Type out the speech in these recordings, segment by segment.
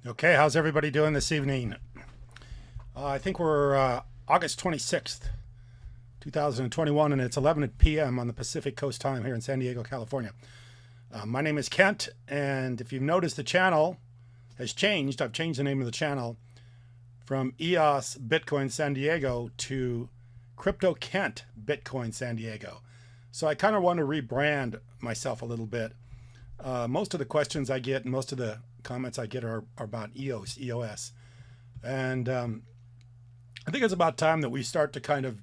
Okay, how's everybody doing this evening? I think we're August 26th, 2021, and it's 11 p.m. on the Pacific Coast time here in San Diego, California. My name is Kent, and if you've noticed, the channel has changed. I've changed the name of the channel from EOS Bitcoin San Diego to Crypto Kent Bitcoin San Diego. So I kind of want to rebrand myself a little bit. Most of the questions I get and most of the comments I get are about EOS. And I think it's about time that we start to kind of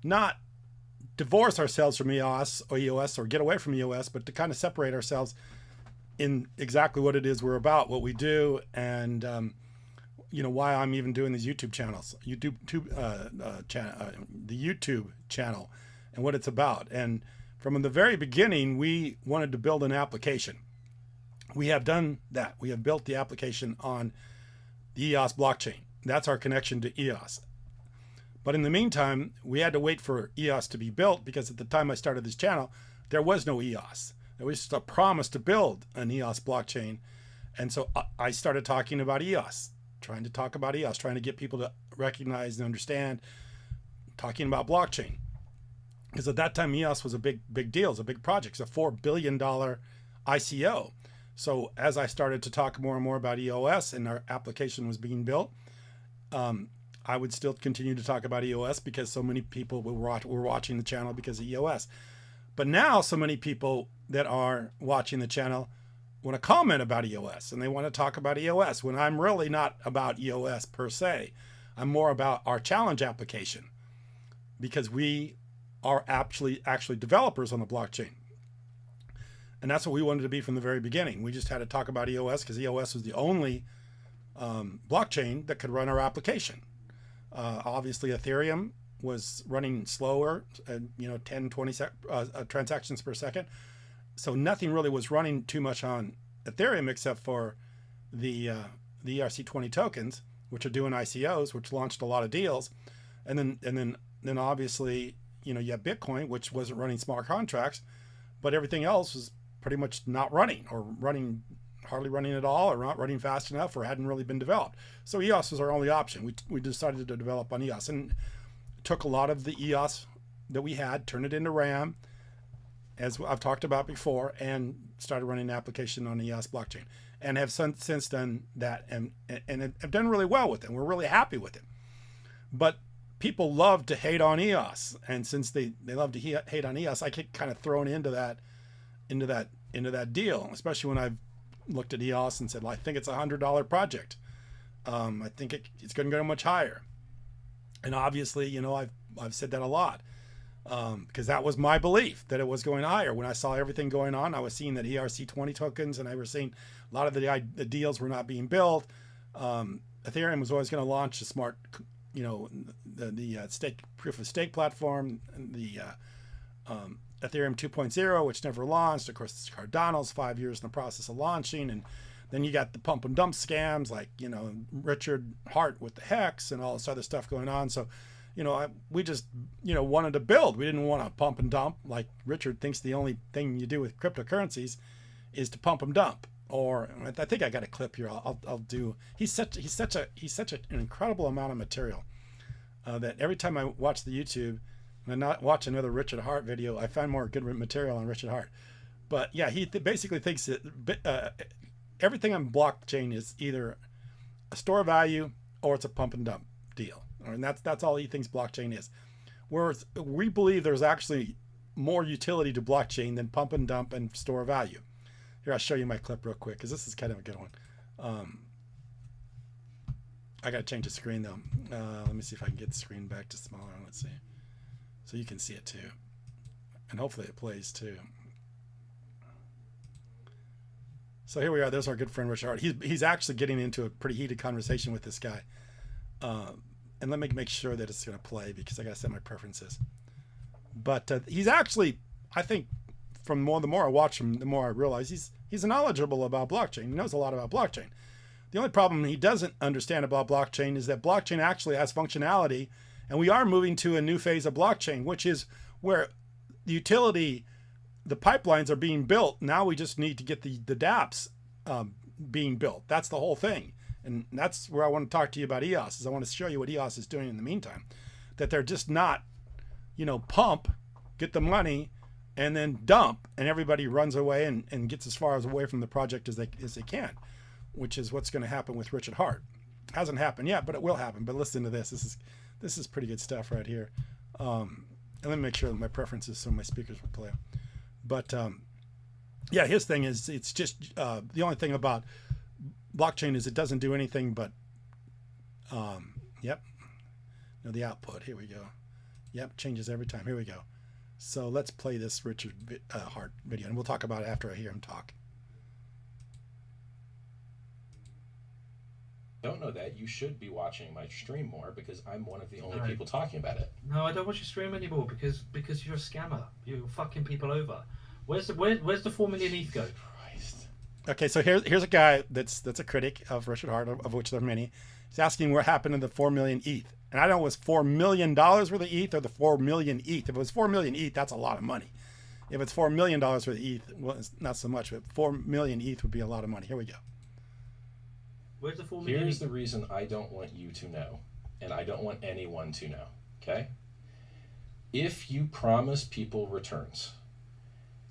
not divorce ourselves from EOS or get away from EOS, but to kind of separate ourselves in exactly what it is we're about, what we do, and why I'm even doing these YouTube channels, the YouTube channel, and what it's about. And from the very beginning, we wanted to build an application. We have done that. We have built the application on the EOS blockchain. That's our connection to EOS. But in the meantime, we had to wait for EOS to be built, because at the time I started this channel, there was no EOS. There was just a promise to build an EOS blockchain. And so I started talking about EOS, trying to talk about EOS, trying to get people to recognize and understand, talking about blockchain. Because at that time, EOS was a big deal. It's a big project. It's a $4 billion ICO. So as I started to talk more and more about EOS and our application was being built, I would still continue to talk about EOS because so many people were watching the channel because of EOS. But now so many people that are watching the channel want to comment about EOS and they want to talk about EOS when I'm really not about EOS per se. I'm more about our challenge application, because we are actually developers on the blockchain. And that's what we wanted to be from the very beginning. We just had to talk about EOS because EOS was the only blockchain that could run our application. Obviously, Ethereum was running slower, 10, 20 transactions per second. So nothing really was running too much on Ethereum except for the ERC20 tokens, which are doing ICOs, which launched a lot of deals. And then obviously, you have Bitcoin, which wasn't running smart contracts, but everything else was pretty much not running, or hardly running at all, or not running fast enough, or hadn't really been developed. So EOS was our only option. We decided to develop on EOS, and took a lot of the EOS that we had, turned it into RAM, as I've talked about before, and started running an application on the EOS blockchain, and have since done that, and have done really well with it. We're really happy with it. But people love to hate on EOS, and since they love to hate on EOS, I get kind of thrown into that deal, especially when I've looked at EOS and said, well, I think it's a $100 project. I think it's going to go much higher. And obviously, I've said that a lot, because that was my belief, that it was going higher. When I saw everything going on, I was seeing that ERC20 tokens, and I was seeing a lot of the deals were not being built. Ethereum was always going to launch a smart, the stake proof of stake platform, the Ethereum 2.0, which never launched. Of course, Cardano's 5 years in the process of launching, and then you got the pump and dump scams like Richard Hart with the HEX and all this other stuff going on. So, we just wanted to build. We didn't want to pump and dump like Richard thinks the only thing you do with cryptocurrencies is to pump and dump. Or I think I got a clip here. I'll do. He's such an incredible amount of material that every time I watch the YouTube and I watch another Richard Hart video, I find more good material on Richard Hart. But yeah, he basically thinks that everything on blockchain is either a store of value or it's a pump and dump deal, and that's all he thinks blockchain is. Whereas we believe there's actually more utility to blockchain than pump and dump and store of value. Here, I'll show you my clip real quick, because this is kind of a good one. I got to change the screen though. Let me see if I can get the screen back to smaller. Let's see. So you can see it too. And hopefully it plays too. So here we are. There's our good friend Richard Hart. He's actually getting into a pretty heated conversation with this guy. And let me make sure that it's going to play, because I got to set my preferences. But he's actually, I think, the more I watch him, the more I realize he's knowledgeable about blockchain. He knows a lot about blockchain. The only problem he doesn't understand about blockchain is that blockchain actually has functionality, and we are moving to a new phase of blockchain, which is where the utility, the pipelines are being built. Now we just need to get the dApps being built. That's the whole thing. And that's where I want to talk to you about EOS, is I want to show you what EOS is doing in the meantime. That they're just not, pump, get the money, and then dump, and everybody runs away and gets as far away from the project as they can, which is what's going to happen with Richard Hart. Hasn't happened yet, but it will happen. But listen to this. This is pretty good stuff right here. And let me make sure that my preferences so my speakers will play. But yeah, his thing is, it's just the only thing about blockchain is it doesn't do anything but the output. Here we go. Yep, changes every time. Here we go. So let's play this Richard Hart video, and we'll talk about it after I hear him talk. Don't know that, you should be watching my stream more, because I'm one of the only people talking about it. No, I don't watch your stream anymore because you're a scammer. You're fucking people over. Where's the 4 million ETH go? Christ. Okay, so here's a guy that's a critic of Richard Hart, of which there are many. He's asking what happened to the 4 million ETH. And I don't know if it was $4 million worth of ETH or the 4 million ETH. If it was 4 million ETH, that's a lot of money. If it's $4 million worth of ETH, well, it's not so much, but 4 million ETH would be a lot of money. Here we go. Where's the 4 million? Here's the reason I don't want you to know, and I don't want anyone to know, okay? If you promise people returns,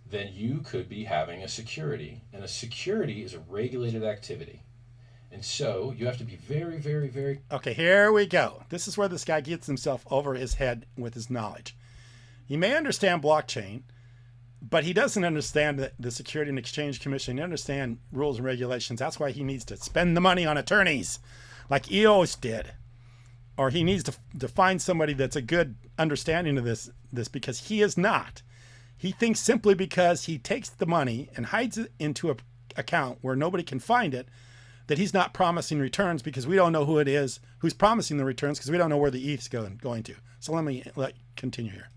then you could be having a security, and a security is a regulated activity. And so you have to be very, very, very... Okay, here we go. This is where this guy gets himself over his head with his knowledge. He may understand blockchain, but he doesn't understand the Security and Exchange Commission. He understand rules and regulations. That's why he needs to spend the money on attorneys like EOS did. Or he needs to find somebody that's a good understanding of this because he is not. He thinks simply because he takes the money and hides it into an account where nobody can find it, that he's not promising returns, because we don't know who it is who's promising the returns, because we don't know where the ETH's going to. So let me continue here.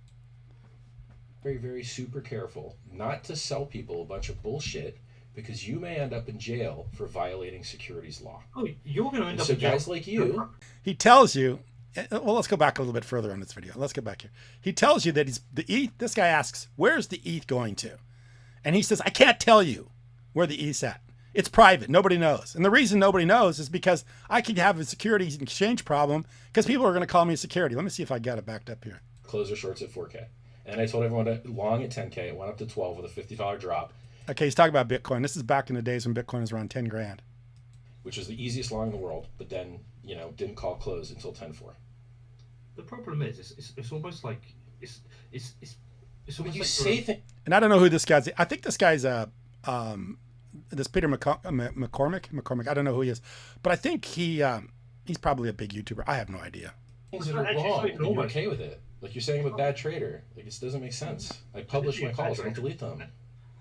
Very, very super careful not to sell people a bunch of bullshit, because you may end up in jail for violating securities law. Oh, you're going to end up in jail. So guys like you... He tells you... Well, let's go back a little bit further on this video. Let's get back here. He tells you that the ETH... This guy asks, where's the ETH going to? And he says, I can't tell you where the ETH's at. It's private. Nobody knows. And the reason nobody knows is because I could have a securities and exchange problem, because people are going to call me a security. Let me see if I got it backed up here. Close or shorts at 4K. And I told everyone to long at 10K. It went up to 12 with a $50 drop. Okay, he's talking about Bitcoin. This is back in the days when Bitcoin was around 10 grand. Which is the easiest long in the world, but then, didn't call close until 10-4. The problem is, it's almost like, it's almost you like... say and I don't know who this guy's... I think this guy's this Peter McCormick. I don't know who he is, but I think he's probably a big YouTuber. I have no idea. Things that are wrong, and you're okay with it. Like you're saying I'm a bad trader. Like it doesn't make sense. I publish my calls. I don't delete them.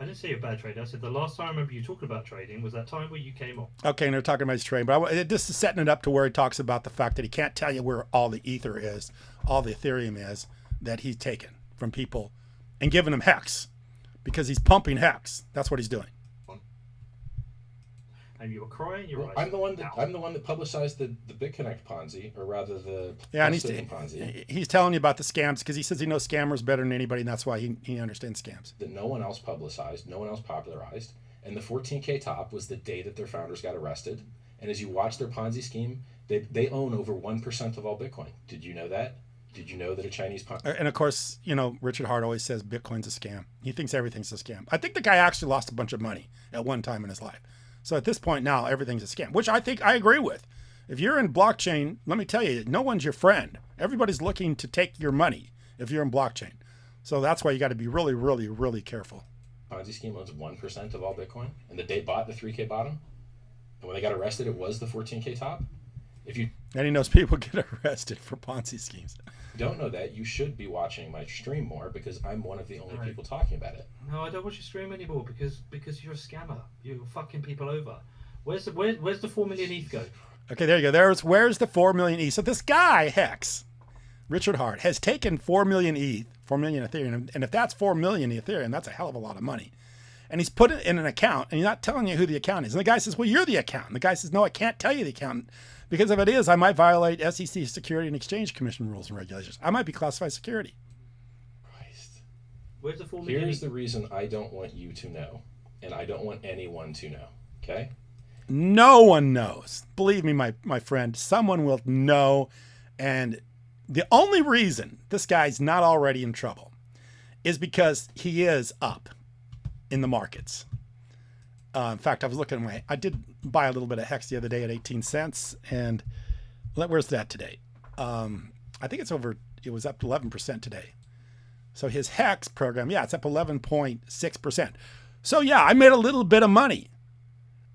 I didn't say you're a bad trader. I said the last time I remember you talking about trading was that time where you came on. Okay, and they're talking about his trading, but this is setting it up to where he talks about the fact that he can't tell you where all the Ether is, all the Ethereum is that he's taken from people and giving them HEX, because he's pumping HEX. That's what he's doing. And you were crying your eyes. I'm the one that publicized the BitConnect Ponzi, or rather the Ponzi. He's telling you about the scams because he says he knows scammers better than anybody, and that's why he understands scams. That no one else publicized, no one else popularized, and the 14K top was the day that their founders got arrested. And as you watch their Ponzi scheme, they own over 1% of all Bitcoin. Did you know that? Did you know that a Chinese... And of course, Richard Hart always says Bitcoin's a scam. He thinks everything's a scam. I think the guy actually lost a bunch of money at one time in his life. So at this point now, everything's a scam, which I think I agree with. If you're in blockchain, let me tell you, no one's your friend. Everybody's looking to take your money if you're in blockchain. So that's why you got to be really, really, really careful. Ponzi scheme owns 1% of all Bitcoin, and the day bought the 3K bottom, and when they got arrested, it was the 14K top. And he knows people get arrested for Ponzi schemes. Don't know that, you should be watching my stream more, because I'm one of the only people talking about it. No, I don't watch your stream anymore because you're a scammer. You're fucking people over. Where's the 4 million ETH go? Okay, there you go. Where's the 4 million ETH? So this guy, HEX, Richard Hart, has taken 4 million ETH, 4 million Ethereum, and if that's 4 million Ethereum, that's a hell of a lot of money. And he's put it in an account, and he's not telling you who the account is. And the guy says, well, you're the accountant. The guy says, no, I can't tell you the accountant, because if it is, I might violate SEC Security and Exchange Commission rules and regulations. I might be classified security. Christ. Where's the 4 million? Here's the reason I don't want you to know, and I don't want anyone to know, okay? No one knows. Believe me, my friend, someone will know. And the only reason this guy's not already in trouble is because he is up in the markets. In fact, I did buy a little bit of HEX the other day at 18 cents. And where's that today? I think it was up 11% today. So his HEX program, yeah, it's up 11.6%. So yeah, I made a little bit of money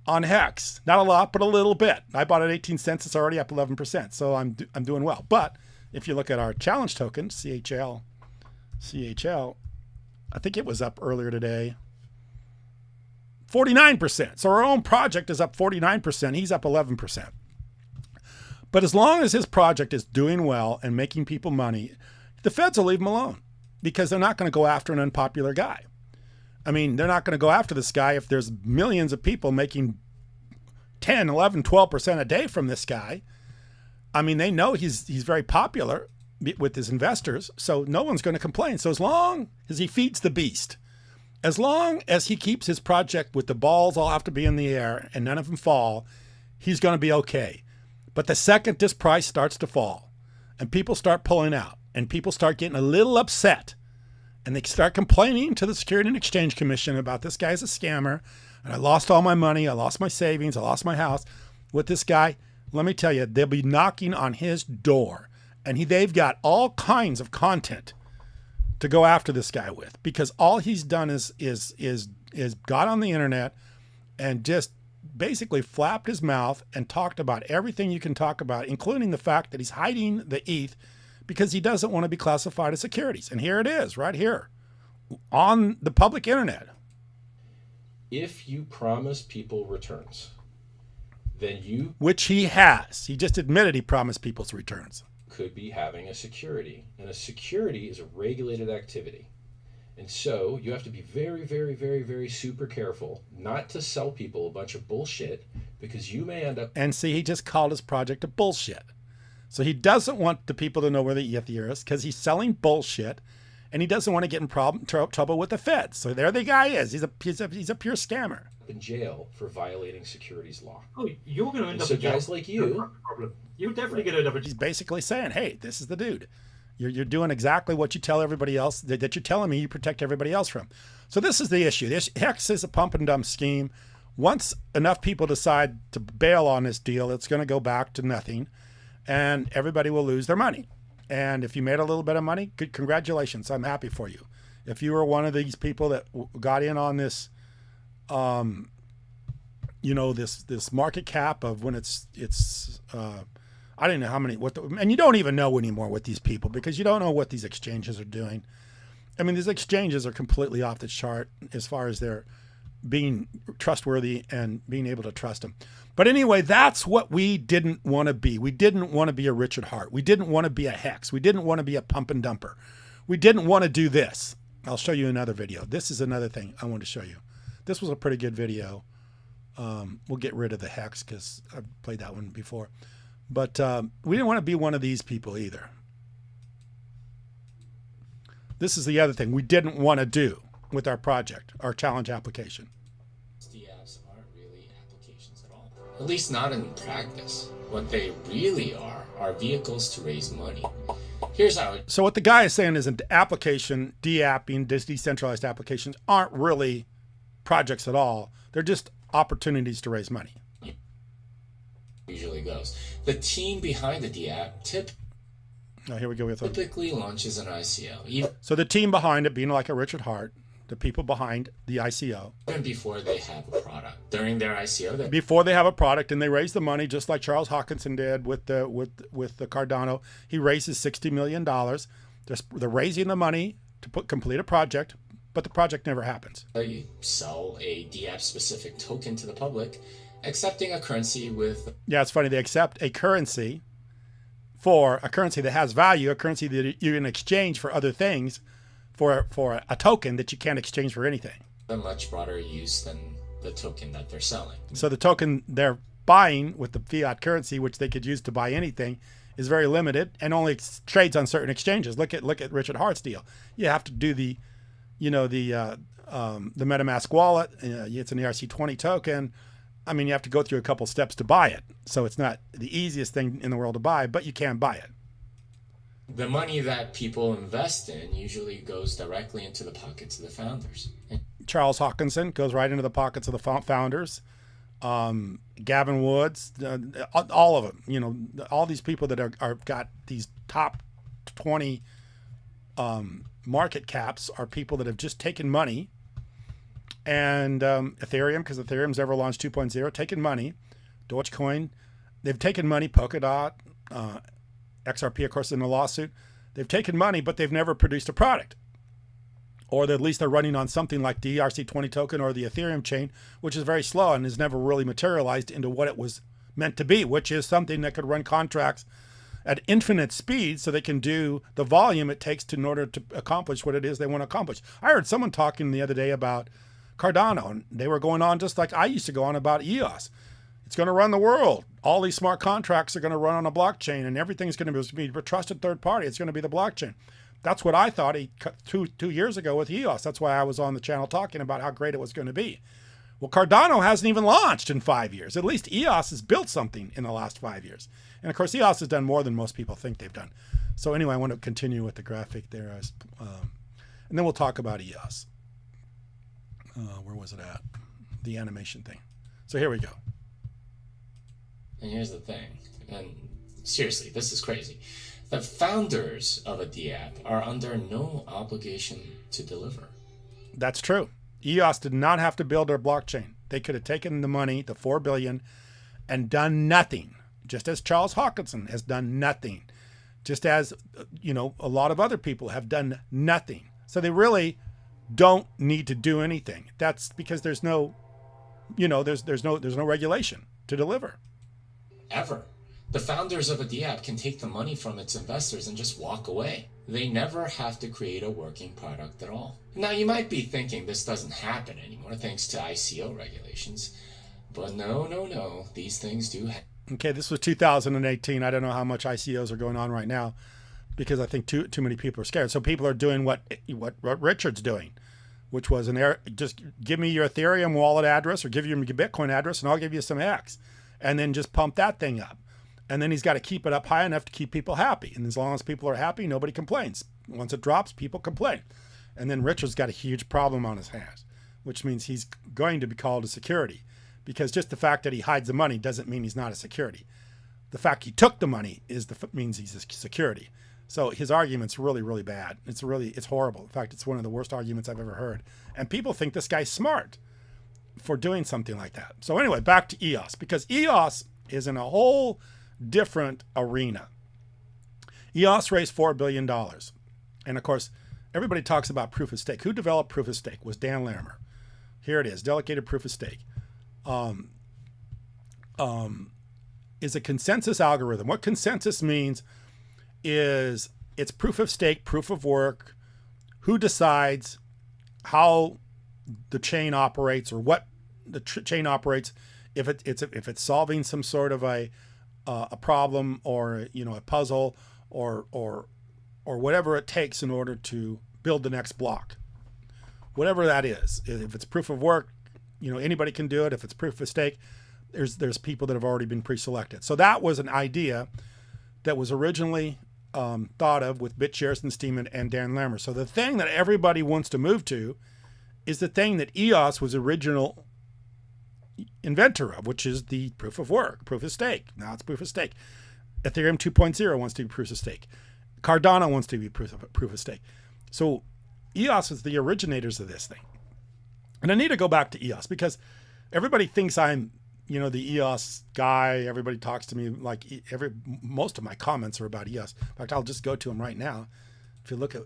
on HEX. Not a lot, but a little bit. I bought it at 18 cents. It's already up 11%. So I'm doing well. But if you look at our challenge token, CHL, I think it was up earlier today, 49%. So our own project is up 49%. He's up 11%. But as long as his project is doing well and making people money, the feds will leave him alone because they're not going to go after an unpopular guy. I mean, they're not going to go after this guy if there's millions of people making 10, 11, 12% a day from this guy. I mean, they know he's very popular with his investors, so no one's going to complain. So as long as he feeds the beast, as long as he keeps his project with the balls all have to be in the air and none of them fall, he's going to be okay. But the second this price starts to fall and people start pulling out and people start getting a little upset and they start complaining to the Security and Exchange Commission about this guy's a scammer and I lost all my money, I lost my savings, I lost my house with this guy, let me tell you, they'll be knocking on his door and they've got all kinds of content to go after this guy with because all he's done is got on the internet and just basically flapped his mouth and talked about everything you can talk about, including the fact that he's hiding the ETH because he doesn't want to be classified as securities. And here it is, right here on the public internet. If you promise people returns, then you... Which he has. He just admitted he promised people's returns. ...could be having a security. And a security is a regulated activity. And so you have to be very, very, very, very super careful not to sell people a bunch of bullshit because you may end up... And see, he just called his project a bullshit. So he doesn't want the people to know where the ETH is because he's selling bullshit and he doesn't want to get in trouble with the feds. So there the guy is. He's a pure scammer. In jail for violating securities law. Oh, you're going to end up in jail. So guys like you... You're definitely going to end up in jail. He's basically saying, hey, this is the dude. You're doing exactly what you tell everybody else that you're telling me you protect everybody else from. So this is the issue. This HEX is a pump and dump scheme. Once enough people decide to bail on this deal, it's going to go back to nothing and everybody will lose their money. And if you made a little bit of money, good, congratulations. I'm happy for you. If you were one of these people that got in on this, this market cap of when it's I don't know how many, and you don't even know anymore with these people because you don't know what these exchanges are doing. I mean, these exchanges are completely off the chart as far as their being trustworthy and being able to trust them. But anyway, that's what we didn't want to be. We didn't want to be a Richard Hart. We didn't want to be a HEX. We didn't want to be a pump and dumper. We didn't want to do this. I'll show you another video. This is another thing I want to show you. This was a pretty good video. We'll get rid of the HEX because I've played that one before. But we didn't want to be one of these people either. This is the other thing we didn't want to do with our project, our challenge application. DApps aren't really applications at all. At least not in practice. What they really are vehicles to raise money. Here's how it... So what the guy is saying is an application, DApping, decentralized applications aren't really projects at all. They're just opportunities to raise money. Usually goes. The team behind the DApp here we go. Typically launches an ICO. So the team behind it being like a Richard Hart, the people behind the ICO. Even before they have a product. During their ICO. Before they have a product and they raise the money just like Charles Hawkinson did with the Cardano. He raises $60 million. They're raising the money to complete a project, but the project never happens. You sell a DApp specific token to the public, accepting a currency with... Yeah, it's funny. They accept a currency for a currency that has value, a currency that you can exchange for other things for a token that you can't exchange for anything. A much broader use than the token that they're selling. So the token they're buying with the fiat currency, which they could use to buy anything, is very limited and only trades on certain exchanges. Look at Richard Hart's deal. You have to do the MetaMask wallet. It's an ERC20 token. I mean, you have to go through a couple steps to buy it. So it's not the easiest thing in the world to buy, but you can buy it. The money that people invest in usually goes directly into the pockets of the founders. Charles Hawkinson goes right into the pockets of the founders. Gavin Woods, all of them, you know, all these people that are got these top 20 market caps are people that have just taken money. And Ethereum, because Ethereum's ever launched 2.0, taken money. Dogecoin, they've taken money. Polkadot, XRP, of course, in the lawsuit. They've taken money, but they've never produced a product. Or at least they're running on something like the ERC20 token or the Ethereum chain, which is very slow and has never really materialized into what it was meant to be, which is something that could run contracts at infinite speed so they can do the volume it takes in order to accomplish what it is they want to accomplish. I heard someone talking the other day about Cardano, and they were going on just like I used to go on about EOS. It's going to run the world. All these smart contracts are going to run on a blockchain, and everything's going to be a trusted third party. It's going to be the blockchain. That's what I thought two years ago with EOS. That's why I was on the channel talking about how great it was going to be. Well, Cardano hasn't even launched in 5 years. At least EOS has built something in the last 5 years. And of course, EOS has done more than most people think they've done. So anyway, I want to continue with the graphic there. And then we'll talk about EOS. Where was it at? The animation thing. So here we go. And here's the thing, and seriously, this is crazy. The founders of a DApp are under no obligation to deliver. That's true. EOS did not have to build their blockchain. They could have taken the money, the $4 billion, and done nothing. Just as Charles Hawkinson has done nothing. Just as, you know, a lot of other people have done nothing. So they really don't need to do anything. That's because there's no, you know, there's no regulation to deliver. Ever. The founders of a DApp can take the money from its investors and just walk away. They never have to create a working product at all. Now, you might be thinking this doesn't happen anymore thanks to ICO regulations. But no, these things do happen. Okay, this was 2018. I don't know how much ICOs are going on right now because I think too many people are scared. So people are doing what Richard's doing, which was just give me your Ethereum wallet address or give you your Bitcoin address and I'll give you some X. And then just pump that thing up. And then he's got to keep it up high enough to keep people happy. And as long as people are happy, nobody complains. Once it drops, people complain. And then Richard's got a huge problem on his hands, which means he's going to be called a security. Because just the fact that he hides the money doesn't mean he's not a security. The fact he took the money means he's a security. So his argument's really, really bad. It's horrible. In fact, it's one of the worst arguments I've ever heard. And people think this guy's smart for doing something like that. So anyway, back to EOS, because EOS is in a whole different arena. EOS raised $4 billion. And of course, everybody talks about proof of stake. Who developed proof of stake? Was Dan Larimer. Here it is, delegated proof of stake. Is a consensus algorithm. What consensus means is it's proof of stake, proof of work, who decides how the chain operates or what the chain operates, if it's solving some sort of a problem or a puzzle or whatever it takes in order to build the next block, whatever that is. If it's proof of work, anybody can do it. If it's proof of stake, there's people that have already been pre-selected. So that was an idea that was originally thought of with BitShares and Steem and Dan Larimer. So the thing that everybody wants to move to is the thing that EOS was original inventor of, which is the proof of work, proof of stake. Now it's proof of stake. Ethereum 2.0 wants to be proof of stake. Cardano wants to be proof of stake. So EOS is the originators of this thing. And I need to go back to EOS because everybody thinks I'm, the EOS guy. Everybody talks to me like most of my comments are about EOS. In fact, I'll just go to them right now. If you look at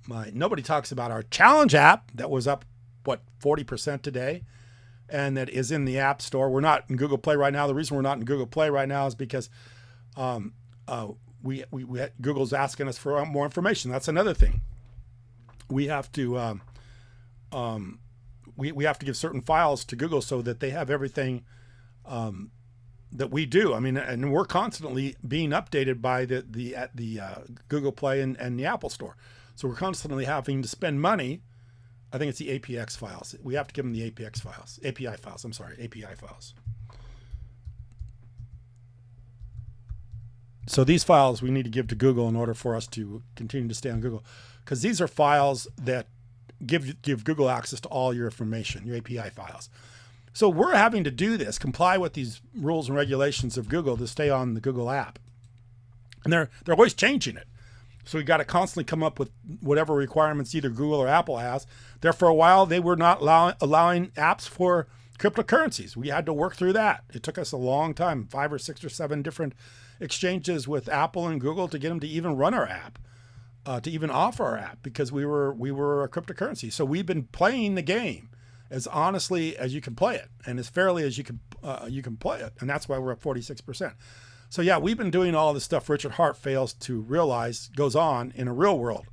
nobody talks about our challenge app that was up, 40% today, and that is in the App Store. We're not in Google Play right now. The reason we're not in Google Play right now is because Google's asking us for more information. That's another thing. We have to we have to give certain files to Google so that they have everything that we do. I mean, and we're constantly being updated by the Google Play and the Apple Store. So we're constantly having to spend money. I think it's the APX files. We have to give them the API files. I'm sorry, API files. So these files we need to give to Google in order for us to continue to stay on Google, because these are files that give Google access to all your information, your API files. So we're having to do this, comply with these rules and regulations of Google to stay on the Google app. And they're always changing it. So we got to constantly come up with whatever requirements either Google or Apple has. There for a while, they were not allowing apps for cryptocurrencies. We had to work through that. It took us a long time, 5 or 6 or 7 different exchanges with Apple and Google to get them to even run our app. To even offer our app, because we were a cryptocurrency. So we've been playing the game as honestly as you can play it, and as fairly as you can play it, and that's why we're at 46%. So yeah, we've been doing all the stuff Richard Hart fails to realize goes on in a real world.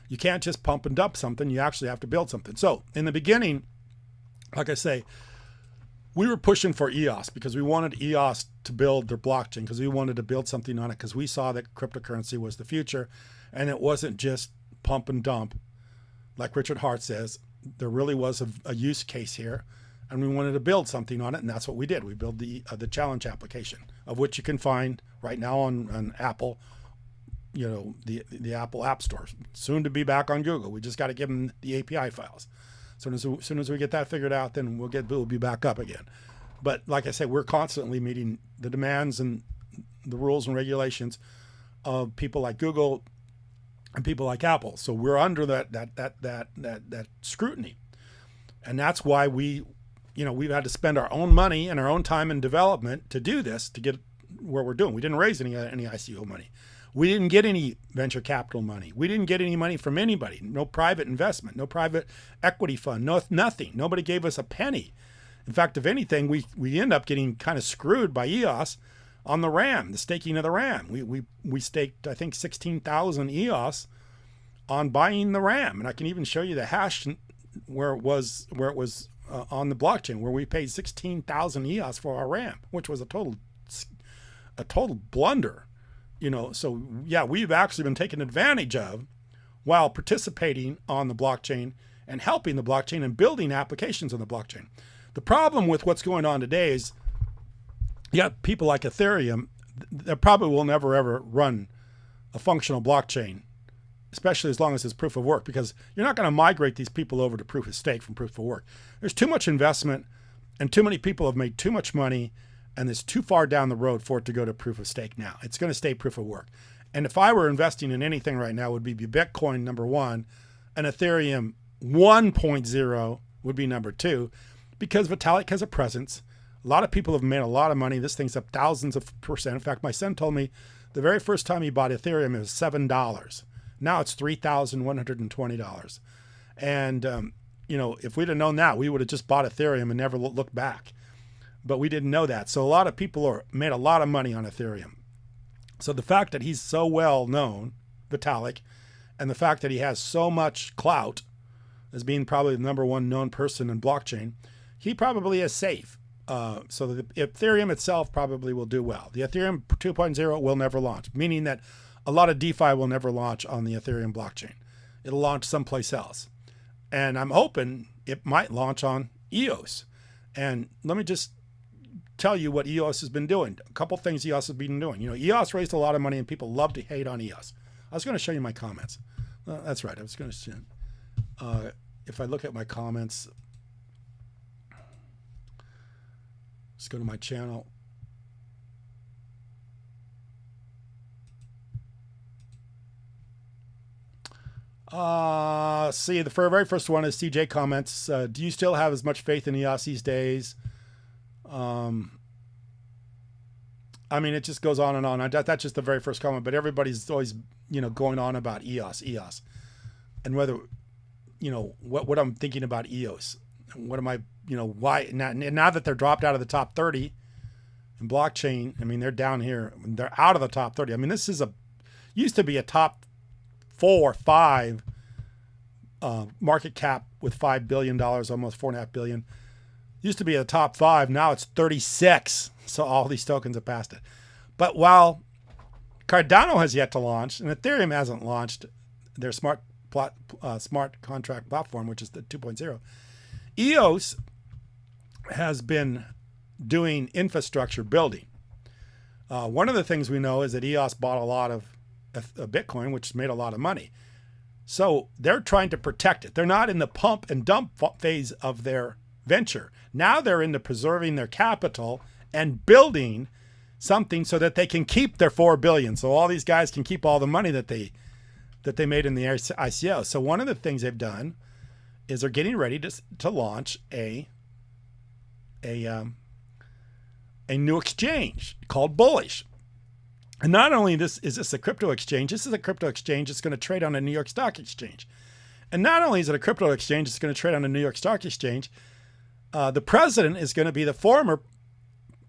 You can't just pump and dump something. You actually have to build something. So in the beginning, like I say, we were pushing for EOS because we wanted EOS to build their blockchain, because we wanted to build something on it, because we saw that cryptocurrency was the future. And it wasn't just pump and dump, like Richard Hart says. There really was a use case here, and we wanted to build something on it, and that's what we did. We built the challenge application, of which you can find right now on Apple, the Apple App Store. Soon to be back on Google. We just got to give them the API files. As soon as we get that figured out, then we'll be back up again. But like I said, we're constantly meeting the demands and the rules and regulations of people like Google and people like Apple. So we're under that scrutiny. And that's why we've had to spend our own money and our own time in development to do this, to get where we're doing. We didn't raise any ICO money. We didn't get any venture capital money. We didn't get any money from anybody. No private investment, no private equity fund, nothing. Nobody gave us a penny. In fact, if anything, we end up getting kind of screwed by EOS on the RAM, the staking of the RAM. We staked, I think, 16,000 EOS on buying the RAM, and I can even show you the hash where it was on the blockchain, where we paid 16,000 EOS for our RAM, which was a total blunder. So yeah, we've actually been taken advantage of while participating on the blockchain and helping the blockchain and building applications on the blockchain. The problem with what's going on today is, people like Ethereum, that probably will never ever run a functional blockchain, especially as long as it's proof of work, because you're not going to migrate these people over to proof of stake from proof of work. There's too much investment, and too many people have made too much money, and it's too far down the road for it to go to proof of stake now. It's going to stay proof of work. And if I were investing in anything right now, it would be Bitcoin number 1, and Ethereum 1.0 would be number 2, because Vitalik has a presence. A lot of people have made a lot of money. This thing's up thousands of percent. In fact, my son told me the very first time he bought Ethereum, it was $7. Now it's $3,120. And, if we'd have known that, we would have just bought Ethereum and never looked back. But we didn't know that. So a lot of people made a lot of money on Ethereum. So the fact that he's so well known, Vitalik, and the fact that he has so much clout as being probably the number 1 known person in blockchain, he probably is safe. So the Ethereum itself probably will do well. The Ethereum 2.0 will never launch, meaning that a lot of DeFi will never launch on the Ethereum blockchain. It'll launch someplace else. And I'm hoping it might launch on EOS. And let me just tell you what EOS has been doing. A couple things EOS has been doing. EOS raised a lot of money, and people love to hate on EOS. I was going to show you my comments. That's right. I was going to if I look at my comments, let's go to my channel. See, the very first one is CJ comments. Do you still have as much faith in EOS these days? It just goes on and on. That's just the very first comment, but everybody's always, going on about EOS, and whether, what I'm thinking about EOS. What am I, why now that they're dropped out of the top 30 in blockchain? They're down here. They're out of the top 30. This is used to be a top 4 or 5 market cap with $5 billion, almost $4.5 billion. Used to be a top 5. Now it's 36. So all these tokens have passed it. But while Cardano has yet to launch, and Ethereum hasn't launched their smart contract platform, which is the 2.0, EOS has been doing infrastructure building. One of the things we know is that EOS bought a lot of Bitcoin, which made a lot of money. So they're trying to protect it. They're not in the pump and dump phase of their venture. Now they're into preserving their capital and building something so that they can keep their 4 billion. So all these guys can keep all the money that they made in the ICO. So one of the things they've done is they're getting ready to launch a new exchange called Bullish. And not only is this a crypto exchange, this is a crypto exchange that's going to trade on a New York Stock Exchange. And not only is it a crypto exchange that's going to trade on a New York Stock Exchange, the president is going to be the former,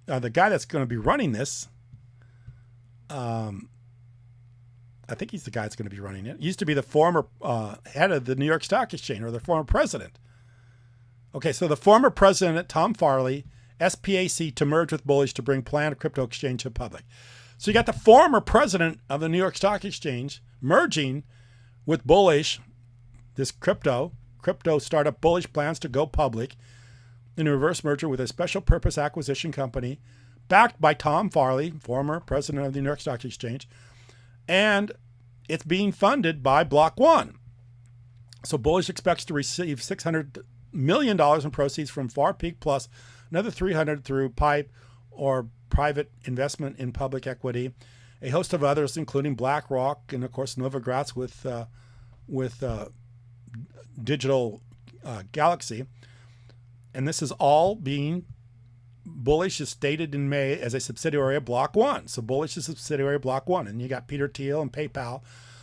the guy that's going to be running this. I think he's the guy that's going to be running it. He used to be the former head of the New York Stock Exchange, or the former president. Okay, so the former president, Tom Farley, SPAC, to merge with Bullish to bring planned crypto exchange to public. So you got the former president of the New York Stock Exchange merging with Bullish, this crypto startup. Bullish plans to go public in a reverse merger with a special purpose acquisition company backed by Tom Farley, former president of the New York Stock Exchange, and it's being funded by Block One. So Bullish expects to receive $600 million in proceeds from Far Peak plus another 300 through PIPE or private investment in public equity, a host of others, including BlackRock and of course Novogratz with Digital Galaxy. And this is all being, Bullish is stated in May as a subsidiary of Block One. So Bullish is a subsidiary of Block One, and you got Peter Thiel and PayPal.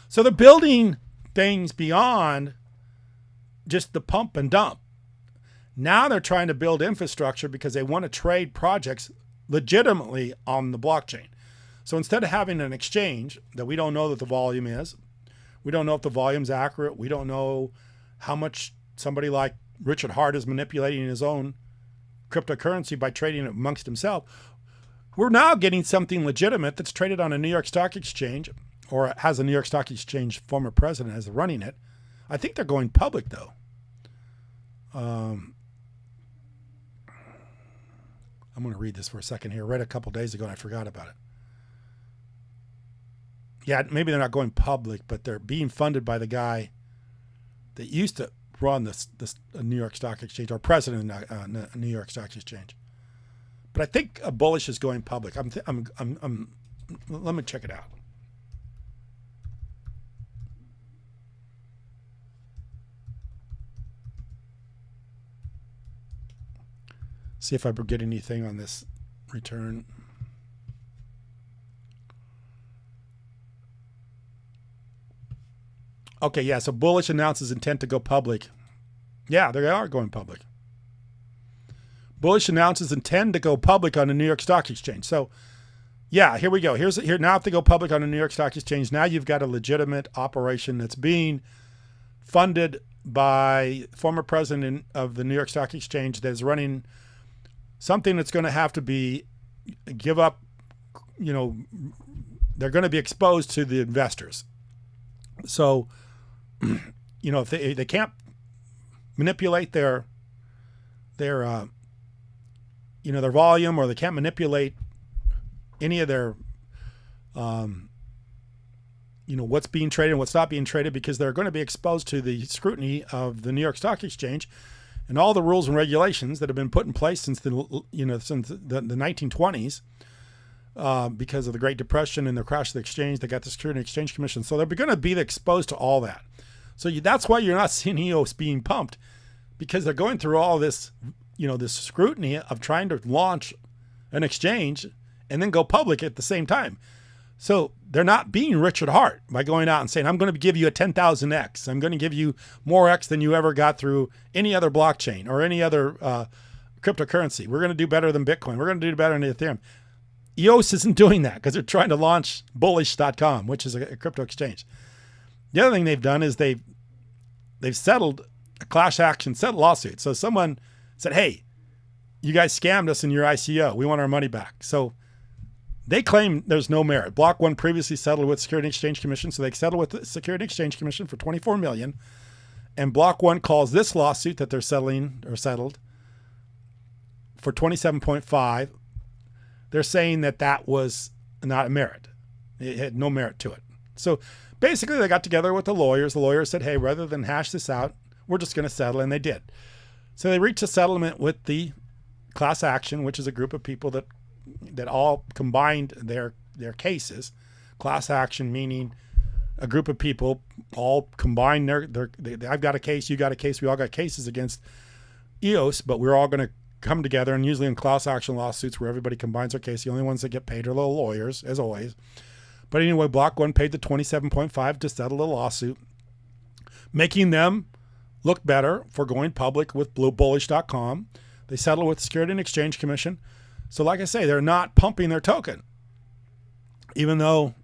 So they're building things beyond just the pump and dump. Now they're trying to build infrastructure because they want to trade projects legitimately on the blockchain. So instead of having an exchange that we don't know that the volume is, we don't know if the volume's accurate, we don't know how much somebody like Richard Hart is manipulating his own cryptocurrency by trading it amongst himself, we're now getting something legitimate that's traded on a New York Stock Exchange, or has a New York Stock Exchange former president as running it. I think they're going public though. I'm going to read this for a second here. I read it a couple days ago and I forgot about it. Yeah, maybe they're not going public, but they're being funded by the guy that used to run this New York Stock Exchange, or president of New York Stock Exchange. But I think Bullish is going public. Let me check it out. See if I get anything on this return. Okay, yeah, so Bullish announces intent to go public. Yeah, they are going public. Bullish announces intent to go public on the New York Stock Exchange. So, yeah, here we go. Here now, if they go public on the New York Stock Exchange, now you've got a legitimate operation that's being funded by former president of the New York Stock Exchange that is running something that's going to have to be give up, they're going to be exposed to the investors. So, if they can't manipulate their volume, or they can't manipulate any of their, what's being traded and what's not being traded, because they're going to be exposed to the scrutiny of the New York Stock Exchange and all the rules and regulations that have been put in place since the 1920s, because of the Great Depression and the crash of the exchange. They got the Security and Exchange Commission, so they're going to be exposed to all that. So that's why you're not seeing EOS being pumped, because they're going through all this, this scrutiny of trying to launch an exchange and then go public at the same time. So they're not being Richard Hart by going out and saying, I'm going to give you a 10,000x. I'm going to give you more X than you ever got through any other blockchain or any other cryptocurrency. We're going to do better than Bitcoin. We're going to do better than Ethereum. EOS isn't doing that because they're trying to launch Bullish.com, which is a crypto exchange. The other thing they've done is they've settled a class action lawsuit. So someone said, hey, you guys scammed us in your ICO. We want our money back. So they claim there's no merit. Block One previously settled with Security and Exchange Commission, so they settled with the Security and Exchange Commission for $24 million. And Block One calls this lawsuit that they're settled for $27.5. They're saying that was not a merit. It had no merit to it. So basically they got together with the lawyers. The lawyers said, hey, rather than hash this out, we're just going to settle, and they did. So they reached a settlement with the class action, which is a group of people that all combined their cases. Class action meaning a group of people all combined I've got a case, you got a case, we all got cases against EOS, but we're all going to come together. And usually in class action lawsuits where everybody combines their case, the only ones that get paid are the lawyers, as always. But anyway, Block 1 paid the $27.5 to settle the lawsuit, making them look better for going public with Bullish.com. They settled with the Security and Exchange Commission. So like I say, they're not pumping their token, even though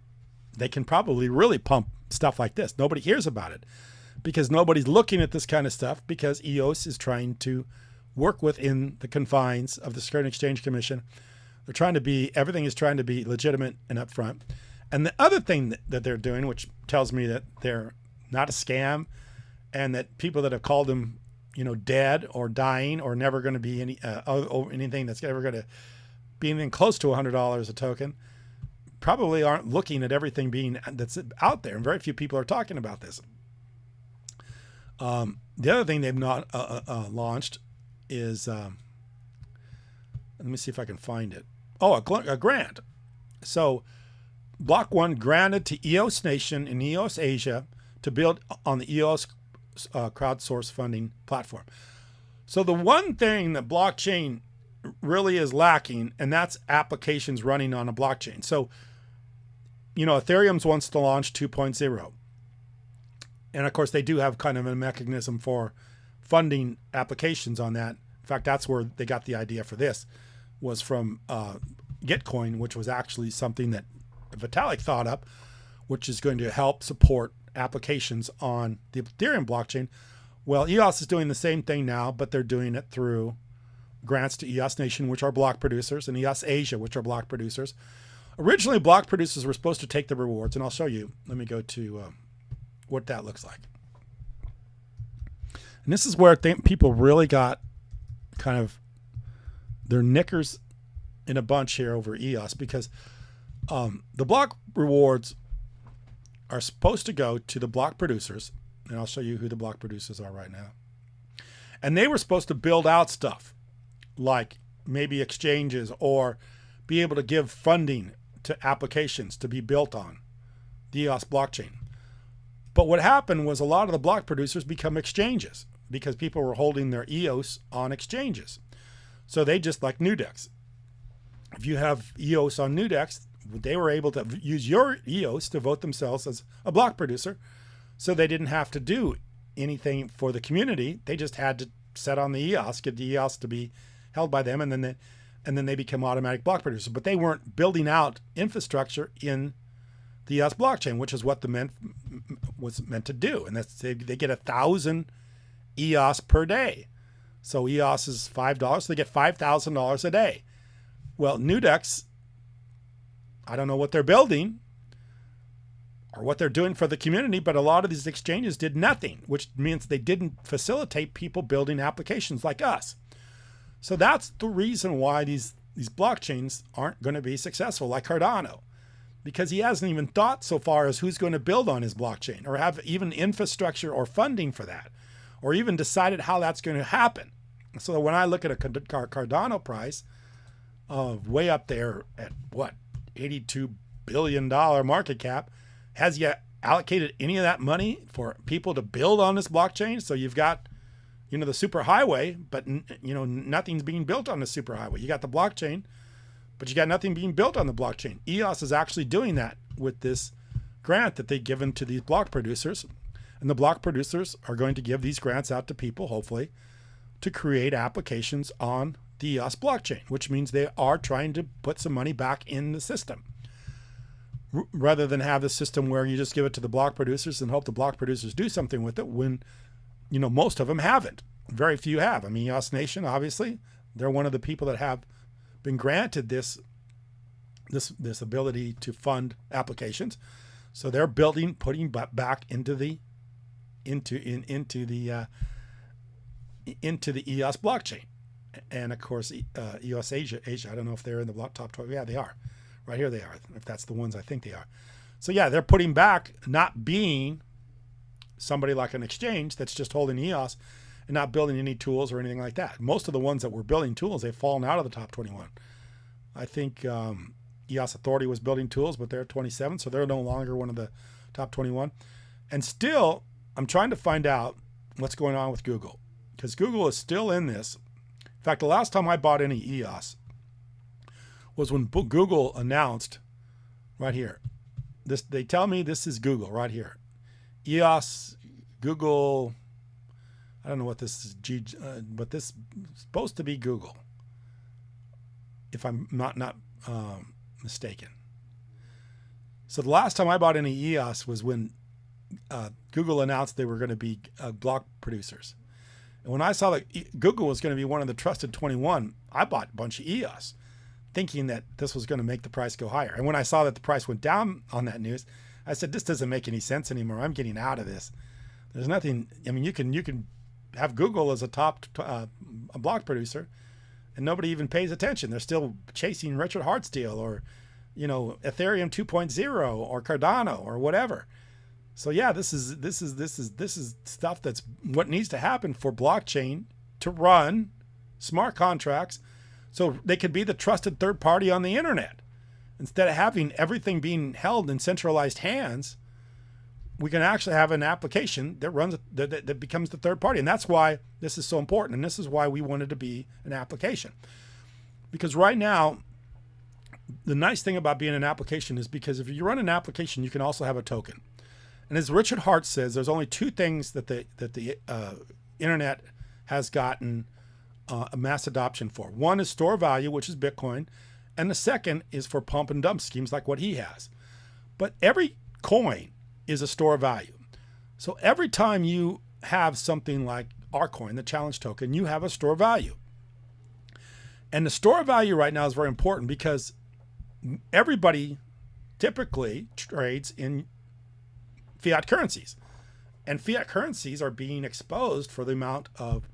they can probably really pump stuff like this. Nobody hears about it because nobody's looking at this kind of stuff, because EOS is trying to work within the confines of the Security and Exchange Commission. They're trying to be, everything is trying to be legitimate and upfront. And the other thing that they're doing, which tells me that they're not a scam, and that people that have called them, dead or dying or never going to be anything that's ever going to be anything close to $100 a token, probably aren't looking at everything that's out there. And very few people are talking about this. The other thing they've not launched is, let me see if I can find it. Oh, a grant. So Block 1 granted to EOS Nation and EOS Asia to build on the EOS crowdsource funding platform. So the one thing that blockchain really is lacking, and that's applications running on a blockchain. So, Ethereum's wants to launch 2.0. And of course, they do have kind of a mechanism for funding applications on that. In fact, that's where they got the idea for this, was from Gitcoin, which was actually something that Vitalik thought up, which is going to help support applications on the Ethereum blockchain. Well, EOS is doing the same thing now, but they're doing it through grants to EOS Nation, which are block producers, and EOS Asia, which are block producers. Originally, block producers were supposed to take the rewards, and I'll show you. Let me go to what that looks like. And this is where people really got kind of their knickers in a bunch here over EOS, because the block rewards are supposed to go to the block producers, and I'll show you who the block producers are right now. And they were supposed to build out stuff like maybe exchanges, or be able to give funding to applications to be built on the EOS blockchain. But what happened was a lot of the block producers become exchanges because people were holding their EOS on exchanges. So they just, like Nudex. If you have EOS on Nudex, they were able to use your EOS to vote themselves as a block producer. So they didn't have to do anything for the community. They just had to set on the EOS, get the EOS to be held by them, and then they become automatic block producers. But they weren't building out infrastructure in the EOS blockchain, which is what was meant to do. And that's, they get 1,000 EOS per day. So EOS is $5, so they get $5,000 a day. Well, Nudex, I don't know what they're building or what they're doing for the community, but a lot of these exchanges did nothing, which means they didn't facilitate people building applications like us. So that's the reason why these blockchains aren't going to be successful, like Cardano, because he hasn't even thought so far as who's going to build on his blockchain, or have even infrastructure or funding for that, or even decided how that's going to happen. So when I look at a Cardano price of way up there at what, $82 billion market cap, has he allocated any of that money for people to build on this blockchain? So you've got, the super highway, but nothing's being built on the super highway. You got the blockchain, but you got nothing being built on the blockchain. EOS is actually doing that with this grant that they've given to these block producers. And the block producers are going to give these grants out to people, hopefully, to create applications on the EOS blockchain, which means they are trying to put some money back in the system, rather than have the system where you just give it to the block producers and hope the block producers do something with it, when most of them haven't. Very few have. I mean, EOS Nation, obviously, they're one of the people that have been granted this ability to fund applications. So they're putting back into the EOS blockchain. And of course, EOS Asia, I don't know if they're in the top 12. Yeah, they are, Right here they are, if that's the ones I think they are. So yeah, they're putting back not being somebody like an exchange that's just holding EOS and not building any tools or anything like that. Most of the ones that were building tools, they've fallen out of the top 21. I think EOS Authority was building tools, but they're 27, so they're no longer one of the top 21. And still, I'm trying to find out what's going on with Google, because Google is still in this. In fact, the last time I bought any EOS was when Google announced, right here, this, they tell me this is Google right here. EOS, Google, I don't know what this is, but this is supposed to be Google, if I'm not mistaken. So the last time I bought any EOS was when Google announced they were going to be block producers. And when I saw that Google was going to be one of the trusted 21, I bought a bunch of EOS, thinking that this was going to make the price go higher. And when I saw that the price went down on that news, I said, this doesn't make any sense anymore. I'm getting out of this. There's nothing. I mean, you can have Google as a top a block producer, and nobody even pays attention. They're still chasing Richard Hart's deal, or, you know, Ethereum 2.0 or Cardano or whatever. So yeah, this is stuff that's what needs to happen for blockchain to run smart contracts, so they could be the trusted third party on the internet. Instead of having everything being held in centralized hands, we can actually have an application that runs that becomes the third party. And that's why this is so important. And this is why we wanted to be an application. Because right now, the nice thing about being an application is because if you run an application, you can also have a token. And as Richard Hart says, there's only two things that the internet has gotten a mass adoption for. One is store value, which is Bitcoin. And the second is for pump and dump schemes like what he has. But every coin is a store of value. So every time you have something like our coin, the challenge token, you have a store value. And the store value right now is very important because everybody typically trades in fiat currencies. And fiat currencies are being exposed for the amount of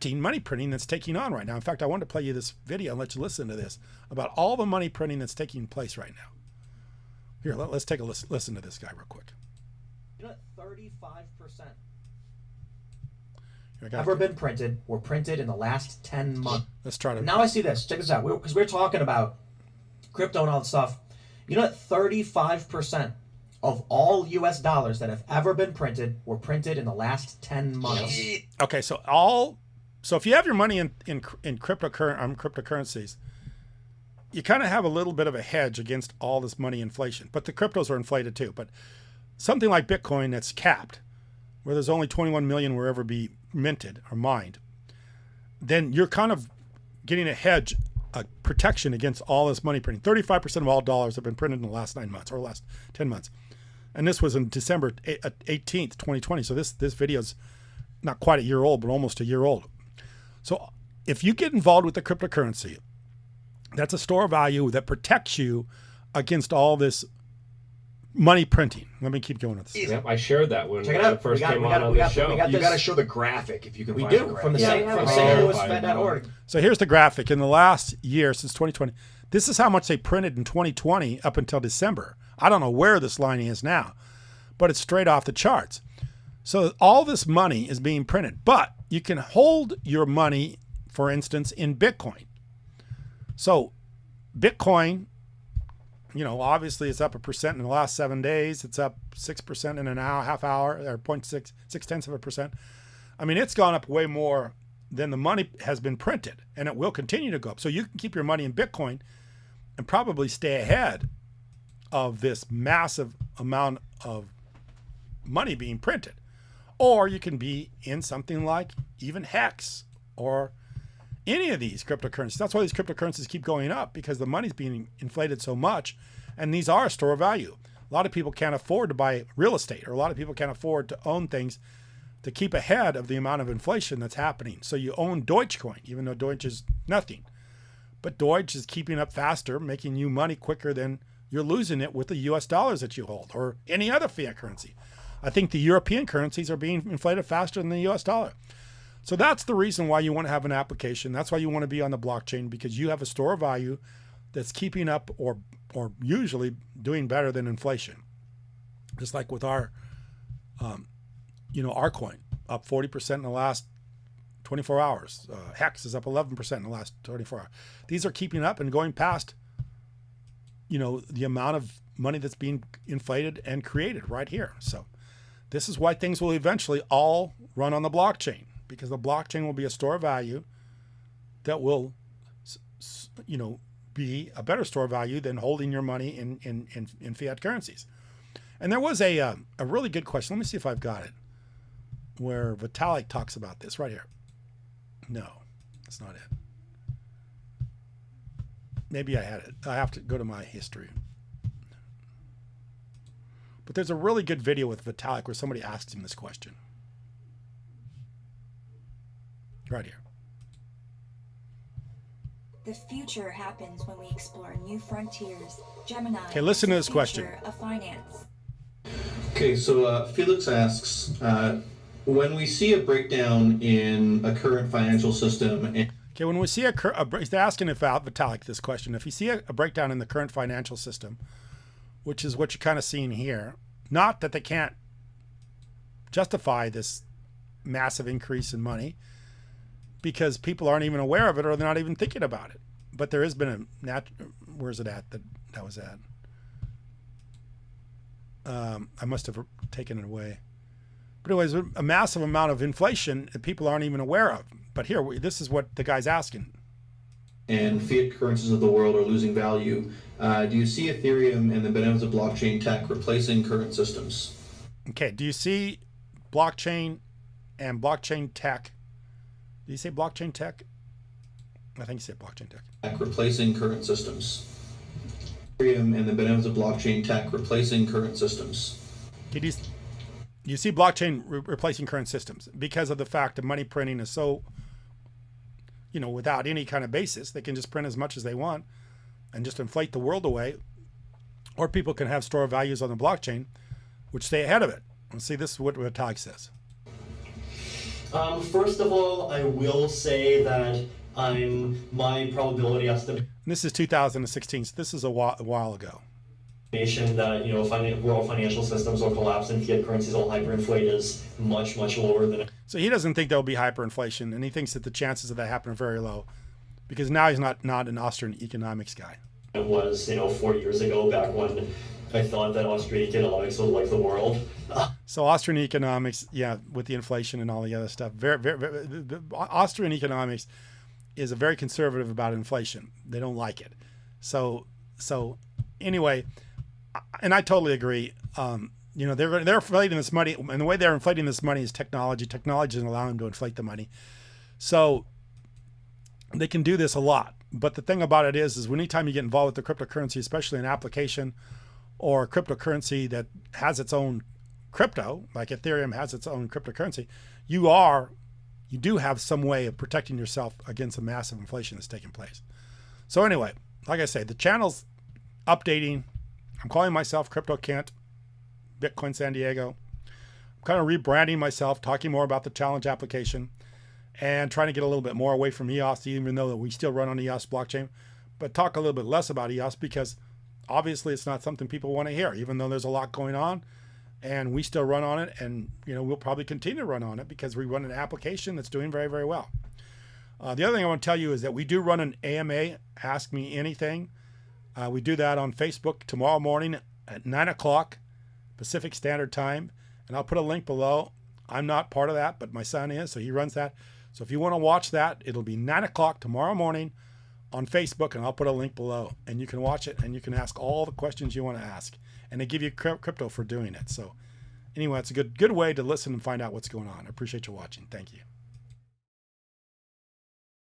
money printing that's taking on right now. In fact, I wanted to play you this video and let you listen to this about all the money printing that's taking place right now. Here, let's take a listen to this guy real quick. You know, 35% ever been printed were printed in the last 10 months. Let's try to. Now I see this. Check this out. Because we're talking about crypto and all that stuff. You know, 35% of all US dollars that have ever been printed were printed in the last 10 months. Okay, so if you have your money in cryptocurrencies, you kind of have a little bit of a hedge against all this money inflation. But the cryptos are inflated too. But something like Bitcoin that's capped, where there's only 21 million will ever be minted or mined, then you're kind of getting a hedge, a protection against all this money printing. 35% of all dollars have been printed in the last 9 months or last 10 months. And this was in December 18th, 2020. So this video is not quite a year old, but almost a year old. So if you get involved with the cryptocurrency, that's a store of value that protects you against all this money printing. Let me keep going with this. Yep, I shared that when Check it out. I first came on the show. You got to show the graphic if you can We find the do. graphic. From the Yeah, St. Louis Fed.org. So here's the graphic. In the last year, since 2020, this is how much they printed in 2020 up until December. I don't know where this line is now, but it's straight off the charts. So all this money is being printed, but you can hold your money, for instance, in Bitcoin. So Bitcoin, you know, obviously it's up 1% in the last 7 days. It's up 6% in an hour, half hour, or 0.6%. I mean, it's gone up way more than the money has been printed, and it will continue to go up. So you can keep your money in Bitcoin and probably stay ahead of this massive amount of money being printed. Or you can be in something like even HEX or any of these cryptocurrencies. That's why these cryptocurrencies keep going up, because the money's being inflated so much, and these are a store of value. A lot of people can't afford to buy real estate, or a lot of people can't afford to own things to keep ahead of the amount of inflation that's happening. So you own Dogecoin, even though Doge is nothing. But Doge is keeping up faster, making you money quicker than you're losing it with the US dollars that you hold, or any other fiat currency. I think the European currencies are being inflated faster than the US dollar. So that's the reason why you want to have an application. That's why you want to be on the blockchain, because you have a store of value that's keeping up or usually doing better than inflation. Just like with our, our coin, up 40% in the last 24 hours. HEX is up 11% in the last 24 hours. These are keeping up and going past, the amount of money that's being inflated and created right here. So this is why things will eventually all run on the blockchain, because the blockchain will be a store of value that will, be a better store of value than holding your money in fiat currencies. And there was a really good question. Let me see if I've got it, where Vitalik talks about this right here. No, that's not it. Maybe I had it. I have to go to my history. But there's a really good video with Vitalik where somebody asks him this question. Right here. The future happens when we explore new frontiers. Gemini. Okay, listen to this question. Of finance. Okay, so Felix asks, when we see a breakdown in a current financial system... Okay, when we see he's asking about Vitalik this question. If you see a breakdown in the current financial system, which is what you're kind of seeing here, not that they can't justify this massive increase in money, because people aren't even aware of it or they're not even thinking about it. But there has been where's it at? That was at. I must have taken it away. But anyways, a massive amount of inflation that people aren't even aware of. But here, this is what the guy's asking. And fiat currencies of the world are losing value. Do you see Ethereum and the benevolence of blockchain tech replacing current systems? Okay, do you see blockchain and blockchain tech? Did you say blockchain tech? I think you said blockchain tech. Replacing current systems. Ethereum and the benevolence of blockchain tech replacing current systems. Did you see blockchain replacing current systems because of the fact that money printing is so, without any kind of basis. They can just print as much as they want and just inflate the world away. Or people can have store values on the blockchain, which stay ahead of it. And see, this is what Vitalik says. First of all, I will say that my probability estimation. This is 2016, so this is a while ago. That world financial systems will collapse and fiat currencies will hyperinflate is much, much lower than. So he doesn't think there'll be hyperinflation, and he thinks that the chances of that happening are very low, because now he's not an Austrian economics guy. It was 4 years ago, back when I thought that Austrian economics was like the world. So Austrian economics, yeah, with the inflation and all the other stuff, Austrian economics is very conservative about inflation. They don't like it. So anyway, and I totally agree. They're inflating this money, and the way they're inflating this money is technology. Technology doesn't allow them to inflate the money, so they can do this a lot. But the thing about it is anytime you get involved with the cryptocurrency, especially an application or a cryptocurrency that has its own crypto, like Ethereum has its own cryptocurrency, you do have some way of protecting yourself against the massive inflation that's taking place. So anyway, like I say, the channel's updating. I'm calling myself Crypto Kent, Bitcoin San Diego. I'm kind of rebranding myself, talking more about the challenge application and trying to get a little bit more away from EOS, even though we still run on EOS blockchain, but talk a little bit less about EOS because obviously it's not something people want to hear, even though there's a lot going on and we still run on it, and we'll probably continue to run on it because we run an application that's doing very, very well. The other thing I want to tell you is that we do run an AMA, Ask Me Anything. We do that on Facebook tomorrow morning at 9 o'clock Pacific Standard Time, and I'll put a link below. I'm not part of that, but my son is, so he runs that. So if you want to watch that, it'll be 9 o'clock tomorrow morning on Facebook, and I'll put a link below, and you can watch it, and you can ask all the questions you want to ask, and they give you crypto for doing it. So anyway, it's a good way to listen and find out what's going on. I appreciate you watching. Thank you.